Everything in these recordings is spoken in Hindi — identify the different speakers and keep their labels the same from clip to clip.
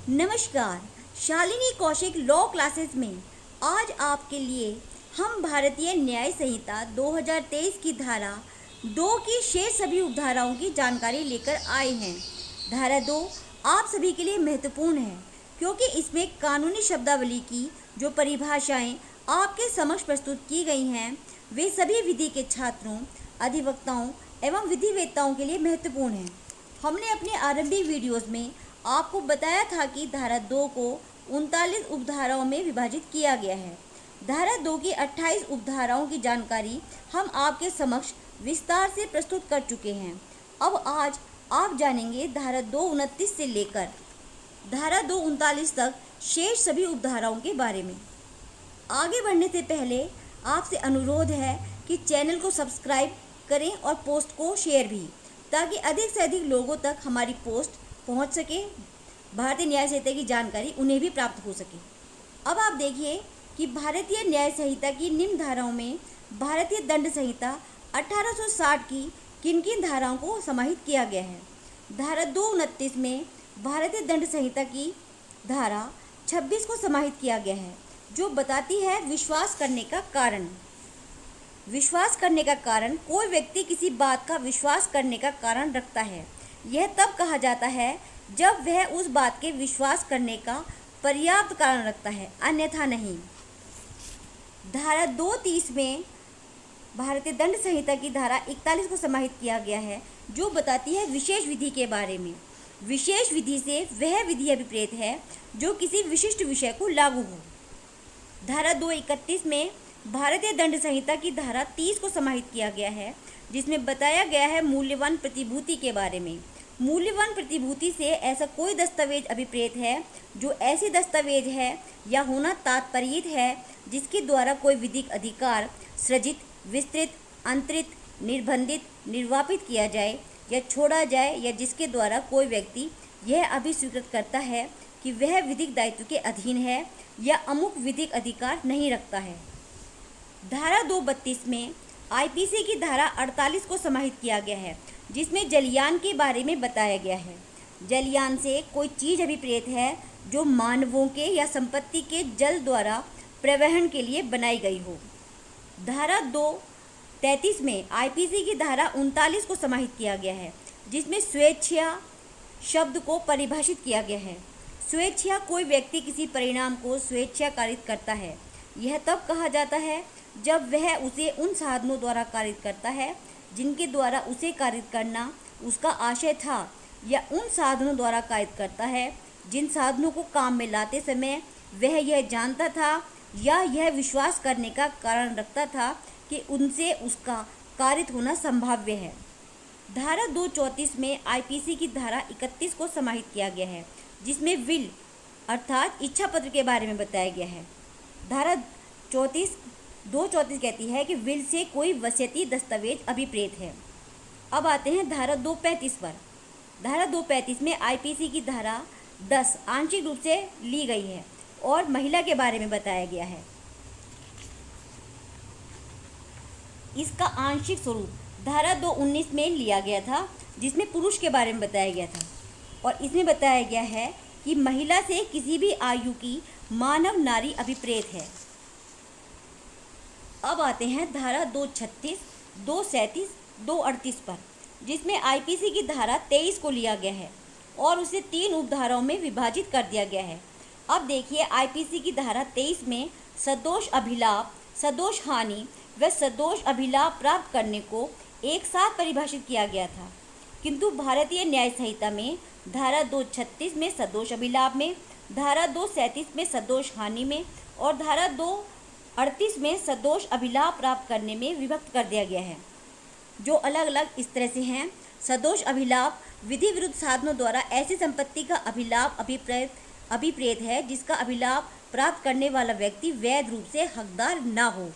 Speaker 1: नमस्कार। शालिनी कौशिक लॉ क्लासेस में आज आपके लिए हम भारतीय न्याय संहिता 2023 की धारा 2 की शेष सभी उपधाराओं की जानकारी लेकर आए हैं। धारा 2 आप सभी के लिए महत्वपूर्ण है क्योंकि इसमें कानूनी शब्दावली की जो परिभाषाएं आपके समक्ष प्रस्तुत की गई हैं वे सभी विधि के छात्रों, अधिवक्ताओं एवं विधिवेत्ताओं के लिए महत्वपूर्ण हैं। हमने अपने आरंभिक वीडियोस में आपको बताया था कि धारा 2 को 39 उपधाराओं में विभाजित किया गया है। धारा 2 की 28 उपधाराओं की जानकारी हम आपके समक्ष विस्तार से प्रस्तुत कर चुके हैं। अब आज आप जानेंगे धारा 229 से लेकर धारा 239 तक शेष सभी उपधाराओं के बारे में। आगे बढ़ने से पहले आपसे अनुरोध है कि चैनल को सब्सक्राइब करें और पोस्ट को शेयर भी, ताकि अधिक से अधिक लोगों तक हमारी पोस्ट पहुंच सके, भारतीय न्याय संहिता की जानकारी उन्हें भी प्राप्त हो सके। अब आप देखिए कि भारतीय न्याय संहिता की निम्न धाराओं में भारतीय दंड संहिता 1860 की किन किन धाराओं को समाहित किया गया है। धारा 229 में भारतीय दंड संहिता की धारा 26 को समाहित किया गया है, जो बताती है विश्वास करने का कारण। विश्वास करने का कारण कोई व्यक्ति किसी बात का विश्वास करने का कारण रखता है। यह तब कहा जाता है जब वह उस बात के विश्वास करने का पर्याप्त कारण रखता है, अन्यथा नहीं। धारा 230 में भारतीय दंड संहिता की धारा 41 को समाहित किया गया है, जो बताती है विशेष विधि के बारे में। विशेष विधि से वह विधि अभिप्रेत है जो किसी विशिष्ट विषय को लागू हो। धारा 231 में भारतीय दंड संहिता की धारा 30 को समाहित किया गया है, जिसमें बताया गया है मूल्यवान प्रतिभूति के बारे में। मूल्यवान प्रतिभूति से ऐसा कोई दस्तावेज अभिप्रेत है जो ऐसी दस्तावेज है या होना तात्पर्यित है जिसके द्वारा कोई विधिक अधिकार सृजित, विस्तृत, अंतरित, निर्बंधित, निर्वापित किया जाए या छोड़ा जाए, या जिसके द्वारा कोई व्यक्ति यह अभिस्वीकृत करता है कि वह विधिक दायित्व के अधीन है या अमुक विधिक अधिकार नहीं रखता है। धारा 232 में आईपीसी की धारा 48 को समाहित किया गया है, जिसमें जलयान के बारे में बताया गया है। जलयान से कोई चीज़ अभिप्रेत है जो मानवों के या संपत्ति के जल द्वारा प्रवहन के लिए बनाई गई हो। धारा 233 में आईपीसी की धारा 39 को समाहित किया गया है, जिसमें स्वेच्छा शब्द को परिभाषित किया गया है। स्वेच्छा कोई व्यक्ति किसी परिणाम को स्वेच्छा कारित करता है। यह तब कहा जाता है जब वह उसे उन साधनों द्वारा कारित करता है जिनके द्वारा उसे कारित करना उसका आशय था, या उन साधनों द्वारा कारित करता है जिन साधनों को काम में लाते समय वह यह जानता था या यह विश्वास करने का कारण रखता था कि उनसे उसका कारित होना संभाव्य है। धारा 234 में आईपीसी की धारा 31 को समाहित किया गया है, जिसमें विल अर्थात इच्छा पत्र के बारे में बताया गया है। धारा 234 कहती है कि विल से कोई वसीयती दस्तावेज अभिप्रेत है। अब आते हैं धारा 235 पर। धारा 235 में आईपीसी की धारा 10 आंशिक रूप से ली गई है और महिला के बारे में बताया गया है। इसका आंशिक स्वरूप धारा 219 में लिया गया था, जिसमें पुरुष के बारे में बताया गया था, और इसमें बताया गया है कि महिला से किसी भी आयु की मानव नारी अभिप्रेत है। अब आते हैं धारा 236, 237, 238 पर, जिसमें आईपीसी की धारा 23 को लिया गया है और उसे 3 उपधाराओं में विभाजित कर दिया गया है। अब देखिए आईपीसी की धारा 23 में सदोष अभिलाप, सदोष हानि व सदोष अभिलाप प्राप्त करने को एक साथ परिभाषित किया गया था, किंतु भारतीय न्याय संहिता में धारा 236 में सदोष अभिलाप में, धारा 237 में सदोष हानि में और धारा 238 में सदोष अभिलाप प्राप्त करने में विभक्त कर दिया गया है, जो अलग अलग इस तरह से हैं। सदोष अभिलाप विधि विरुद्ध साधनों द्वारा ऐसी संपत्ति का अभिलाप अभिप्रेत है जिसका अभिलाप प्राप्त करने वाला व्यक्ति वैध रूप से हकदार न हो।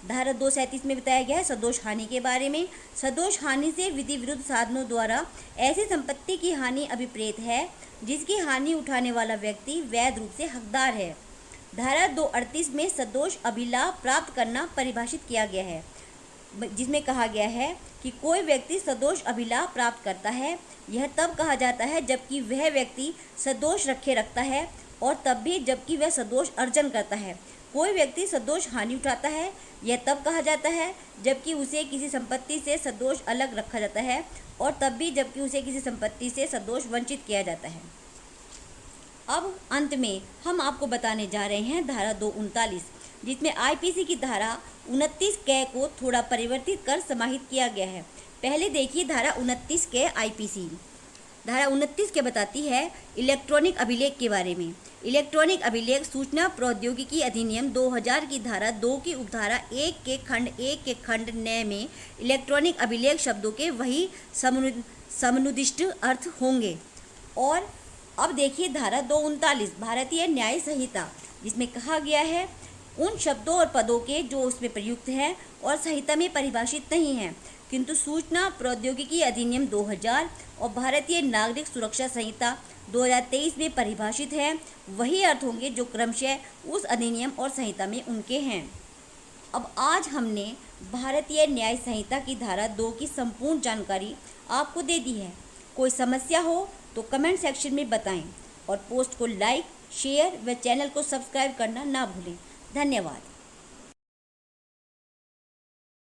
Speaker 1: धारा 237 में बताया गया है सदोष हानि के बारे में। सदोष हानि से विधि विरुद्ध साधनों द्वारा ऐसी संपत्ति की हानि अभिप्रेत है जिसकी हानि उठाने वाला व्यक्ति वैध रूप से हकदार है। धारा 238 में सदोष अभिलाप प्राप्त करना परिभाषित किया गया है, जिसमें कहा गया है कि कोई व्यक्ति सदोष अभिलाष प्राप्त करता है, यह तब कहा जाता है जबकि वह व्यक्ति सदोष रखे रखता है, और तब भी जबकि वह सदोष अर्जन करता है। कोई व्यक्ति सदोष हानि उठाता है, यह तब कहा जाता है जबकि उसे किसी संपत्ति से सदोष अलग रखा जाता है, और तब भी जबकि उसे किसी संपत्ति से सदोष वंचित किया जाता है। अब अंत में हम आपको बताने जा रहे हैं धारा 239, जिसमें आईपीसी की धारा 29 क को थोड़ा परिवर्तित कर समाहित किया गया है। पहले देखिए धारा 29 क आईपीसी। धारा 29 के बताती है इलेक्ट्रॉनिक अभिलेख के बारे में। इलेक्ट्रॉनिक अभिलेख सूचना प्रौद्योगिकी अधिनियम 2000 की धारा 2 की उपधारा 1 के खंड 1 के खंड 9 में इलेक्ट्रॉनिक अभिलेख शब्दों के वही समनुदिष्ट अर्थ होंगे। और अब देखिए धारा 239 भारतीय न्याय संहिता, जिसमें कहा गया है उन शब्दों और पदों के जो उसमें प्रयुक्त हैं और संहिता में परिभाषित नहीं हैं, किंतु सूचना प्रौद्योगिकी अधिनियम 2000 और भारतीय नागरिक सुरक्षा संहिता 2023 में परिभाषित हैं, वही अर्थ होंगे जो क्रमशः उस अधिनियम और संहिता में उनके हैं। अब आज हमने भारतीय न्याय संहिता की धारा 2 की संपूर्ण जानकारी आपको दे दी है। कोई समस्या हो तो कमेंट सेक्शन में बताएं, और पोस्ट को लाइक, शेयर व चैनल को सब्सक्राइब करना ना भूलें। धन्यवाद।